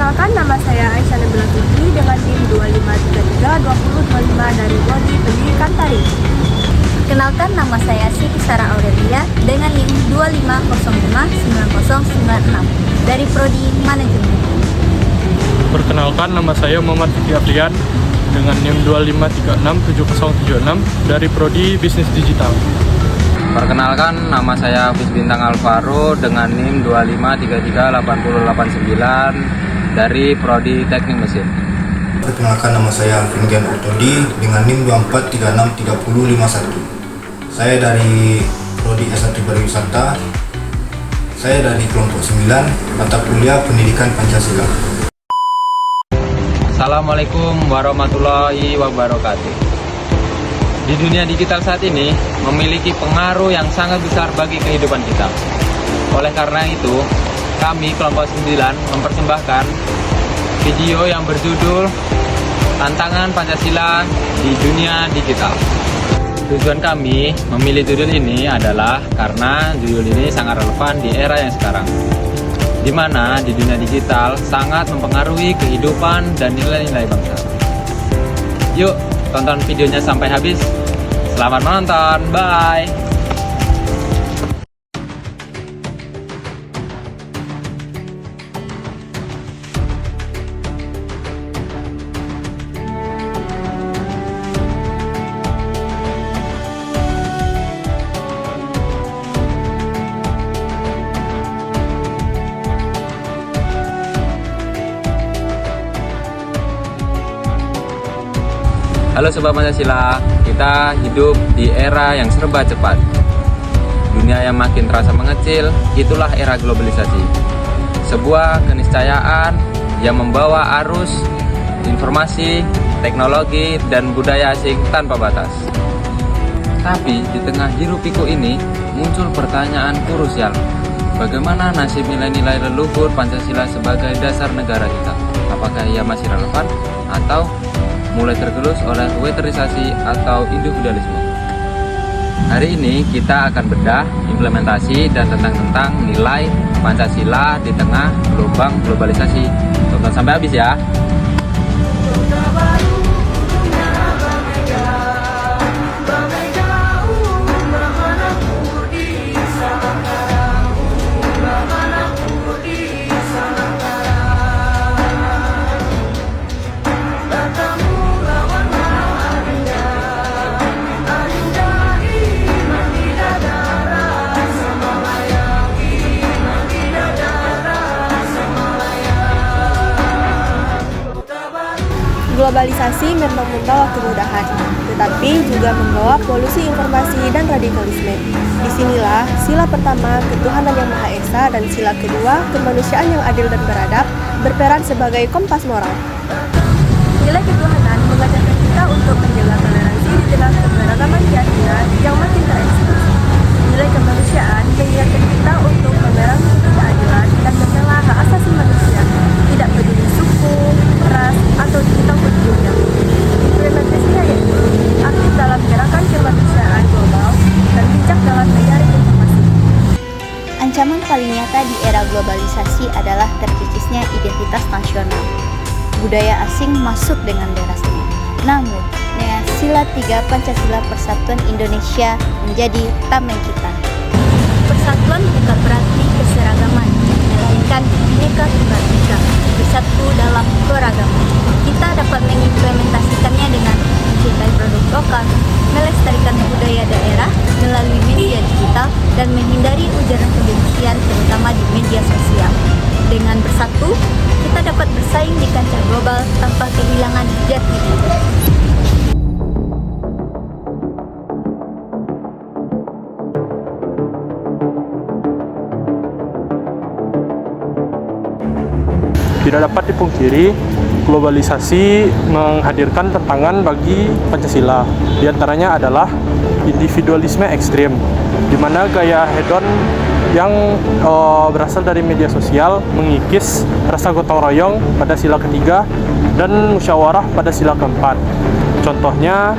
Perkenalkan, nama saya Aisyah Nabila Putri dengan NIM 25332025 dari Prodi Pendidikan Tari. Perkenalkan, nama saya Siti Sarah Aurelia dengan NIM 25059096 dari Prodi Manajemen. Perkenalkan, nama saya Muhammad Fikri Afrian dengan NIM 25367076 dari Prodi Bisnis Digital. Perkenalkan, nama saya Hafiz Bintang Alvaro dengan NIM 25338089 dari Prodi Teknik Mesin. Perkenalkan, nama saya Alvin Urtodi dengan NIM 24363051. Saya dari Prodi S1 Pariwisata. Saya dari kelompok 9, mata kuliah Pendidikan Pancasila. Assalamualaikum warahmatullahi wabarakatuh. Di dunia digital saat ini memiliki pengaruh yang sangat besar bagi kehidupan kita. Oleh karena itu, kami kelompok 9 mempersembahkan video yang berjudul Tantangan Pancasila di Dunia Digital. Tujuan kami memilih judul ini adalah karena judul ini sangat relevan di era yang sekarang, di mana di dunia digital sangat mempengaruhi kehidupan dan nilai-nilai bangsa. Yuk, tonton videonya sampai habis. Selamat menonton, bye! Halo Sobat Pancasila, kita hidup di era yang serba cepat. Dunia yang makin terasa mengecil, itulah era globalisasi. Sebuah keniscayaan yang membawa arus informasi, teknologi, dan budaya asing tanpa batas. Tapi di tengah hiruk pikuk ini muncul pertanyaan krusial. Bagaimana nasib nilai-nilai leluhur Pancasila sebagai dasar negara kita? Apakah ia masih relevan atau mulai tergerus oleh weterisasi atau individualisme? Hari ini kita akan bedah implementasi dan tentang nilai Pancasila di tengah gelombang globalisasi. Tonton sampai habis ya. Globalisasi memang membawa kemudahan, tetapi juga membawa polusi informasi dan radikalisme. Disinilah sila pertama, ketuhanan yang Maha Esa, dan sila kedua, kemanusiaan yang adil dan beradab, berperan sebagai kompas moral. Nilai ketuhanan mengajarkan kita untuk menjaga toleransi di tengah keberagaman keyakinan yang makin terekspresi. Nilai kemanusiaan mengingatkan kita untuk memerangi ketidakadilan dan membela hak asasi manusia, tidak peduli suku, ras, atau tingkah penduduknya. Implementasinya yaitu aktif dalam gerakan kemanusiaan global dan bijak dalam menyaring informasi. Ancaman paling nyata di era globalisasi adalah terkikisnya identitas nasional. Budaya asing masuk dengan derasnya. Namun, dengan sila 3 Pancasila, Persatuan Indonesia menjadi tameng kita. Persatuan bukan berarti keseragaman, melainkan Bhinneka Tunggal Ika, bersatu dalam keragaman. Kita dapat mengimplementasikannya dengan mencintai produk lokal, melestarikan budaya daerah melalui media digital, dan menghindari ujaran kebencian terutama di media sosial. Dengan bersatu, kita dapat bersaing di kancah global tanpa kehilangan jati diri. Tidak dapat dipungkiri, globalisasi menghadirkan tantangan bagi Pancasila. Di antaranya adalah individualisme ekstrim, di mana gaya hedon yang berasal dari media sosial mengikis rasa gotong royong pada sila ketiga dan musyawarah pada sila keempat. Contohnya,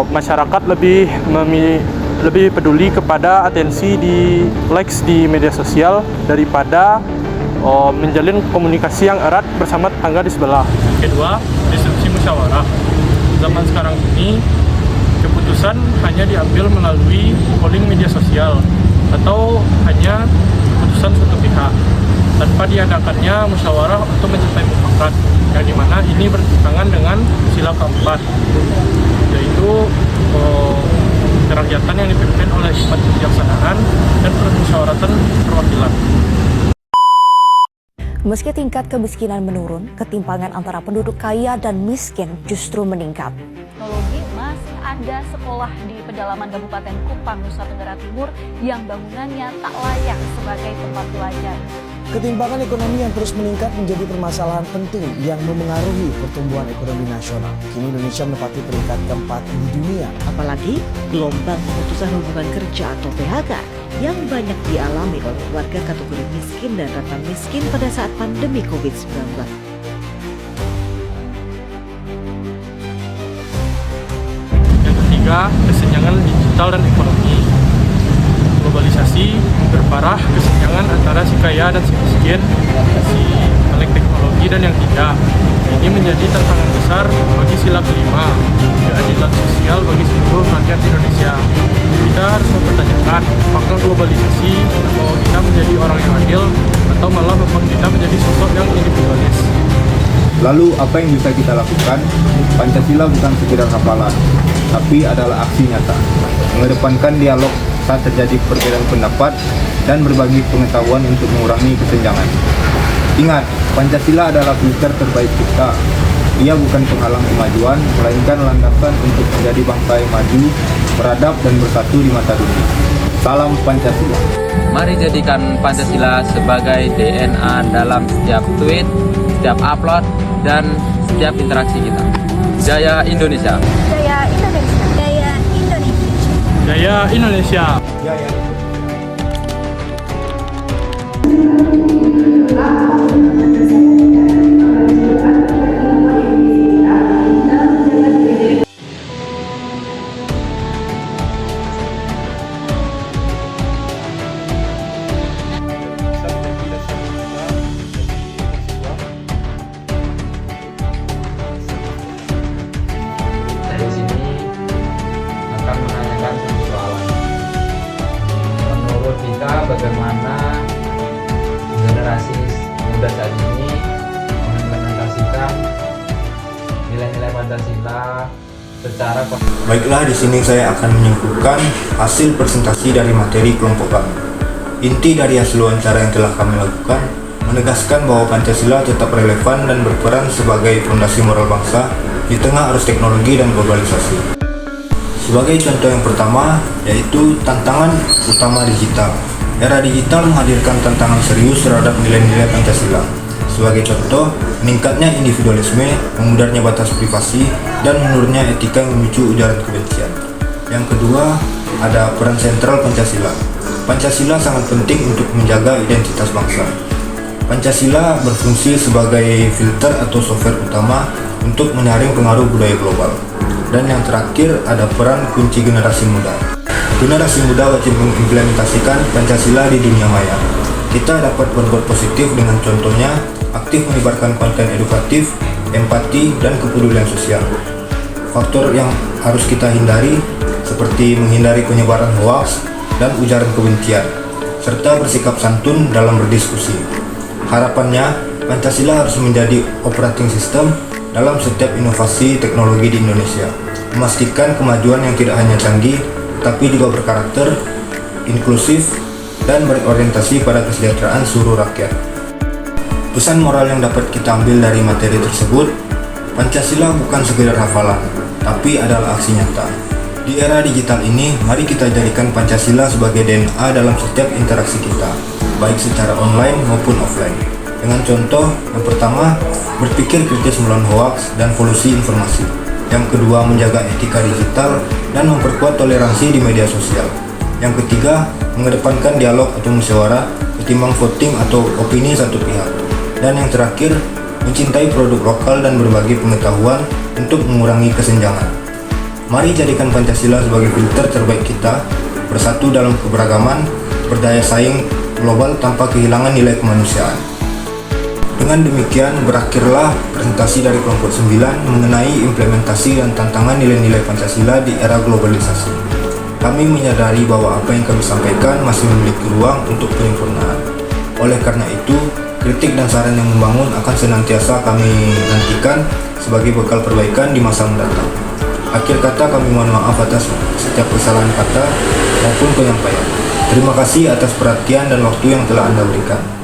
masyarakat lebih peduli kepada atensi di likes di media sosial daripada menjalin komunikasi yang erat bersama tetangga di sebelah. Kedua, disrupsi musyawarah. Zaman sekarang ini, keputusan hanya diambil melalui polling media sosial atau hanya keputusan suatu pihak tanpa diadakannya musyawarah untuk mencapai mufakat, yang dimana ini bertentangan dengan sila keempat, yaitu kerakyatan yang dipimpin oleh hikmat kebijaksanaan dan permusyawaratan perwakilan. Meski tingkat kemiskinan menurun, ketimpangan antara penduduk kaya dan miskin justru meningkat. Teknologi masih ada sekolah di pedalaman Kabupaten Kupang, Nusa Tenggara Timur yang bangunannya tak layak sebagai tempat belajar. Ketimpangan ekonomi yang terus meningkat menjadi permasalahan penting yang memengaruhi pertumbuhan ekonomi nasional. Kini Indonesia menempati peringkat keempat di dunia. Apalagi gelombang pemutusan hubungan kerja atau PHK yang banyak dialami oleh warga kategori miskin dan rentan miskin pada saat pandemi COVID-19. Yang ketiga, kesenjangan digital dan ekonomi. Globalisasi memperparah kesenjangan antara si kaya dan si miskin, si melek teknologi dan yang tidak. Ini menjadi tantangan besar bagi sila kelima, keadilan sosial bagi seluruh rakyat Indonesia. Kita harus mempertanyakan apakah globalisasi membawa kita menjadi orang yang adil atau malah membuat kita menjadi sosok yang individualis. Lalu apa yang bisa kita lakukan? Pancasila bukan sekedar hafalan, tapi adalah aksi nyata. Mengedepankan dialog saat terjadi perbedaan pendapat dan berbagi pengetahuan untuk mengurangi kesenjangan. Ingat, Pancasila adalah filter terbaik kita. Ia bukan penghalang kemajuan, melainkan landasan untuk menjadi bangsa yang maju, beradab dan bersatu di mata dunia. Salam Pancasila. Mari jadikan Pancasila sebagai DNA dalam setiap tweet, setiap upload, dan setiap interaksi kita. Jaya Indonesia! Jaya Indonesia! Jaya Indonesia! Jaya Indonesia! Jaya. Dari sini akan menanyakan satu soalan. Menurut kita, bagaimana generasi muda saat ini mengimplementasikan nilai-nilai Pancasila secara Baiklah, di sini saya akan menyimpulkan hasil presentasi dari materi kelompok kami. Inti dari hasil wawancara yang telah kami lakukan menegaskan bahwa Pancasila tetap relevan dan berperan sebagai fondasi moral bangsa di tengah arus teknologi dan globalisasi. Sebagai contoh yang pertama, yaitu tantangan utama digital. Era digital menghadirkan tantangan serius terhadap nilai-nilai Pancasila. Sebagai contoh, meningkatnya individualisme, memudarnya batas privasi, dan menurunnya etika yang memicu ujaran kebencian. Yang kedua, ada peran sentral Pancasila. Pancasila sangat penting untuk menjaga identitas bangsa. Pancasila berfungsi sebagai filter atau software utama untuk menyaring pengaruh budaya global. Dan yang terakhir, ada peran kunci generasi muda. Generasi muda wajib mengimplementasikan Pancasila di dunia maya. Kita dapat berbuat positif dengan contohnya aktif menyebarkan konten edukatif, empati, dan kepedulian sosial. Faktor yang harus kita hindari seperti menghindari penyebaran hoaks dan ujaran kebencian, serta bersikap santun dalam berdiskusi. Harapannya, Pancasila harus menjadi operating system dalam setiap inovasi teknologi di Indonesia, memastikan kemajuan yang tidak hanya canggih, tapi juga berkarakter, inklusif, dan berorientasi pada kesejahteraan seluruh rakyat. Pesan moral yang dapat kita ambil dari materi tersebut, Pancasila bukan sekedar hafalan, tapi adalah aksi nyata. Di era digital ini, mari kita jadikan Pancasila sebagai DNA dalam setiap interaksi kita, baik secara online maupun offline. Dengan contoh, yang pertama, berpikir kritis melawan hoaks dan polusi informasi. Yang kedua, menjaga etika digital dan memperkuat toleransi di media sosial. Yang ketiga, mengedepankan dialog atau musyawarah ketimbang voting atau opini satu pihak. Dan yang terakhir, mencintai produk lokal dan berbagi pengetahuan untuk mengurangi kesenjangan. Mari jadikan Pancasila sebagai filter terbaik kita, bersatu dalam keberagaman, berdaya saing global tanpa kehilangan nilai kemanusiaan. Dengan demikian, berakhirlah presentasi dari kelompok 9 mengenai implementasi dan tantangan nilai-nilai Pancasila di era globalisasi. Kami menyadari bahwa apa yang kami sampaikan masih memiliki ruang untuk penyempurnaan. Oleh karena itu, kritik dan saran yang membangun akan senantiasa kami nantikan sebagai bekal perbaikan di masa mendatang. Akhir kata, kami mohon maaf atas setiap kesalahan kata maupun penyampaian. Terima kasih atas perhatian dan waktu yang telah Anda berikan.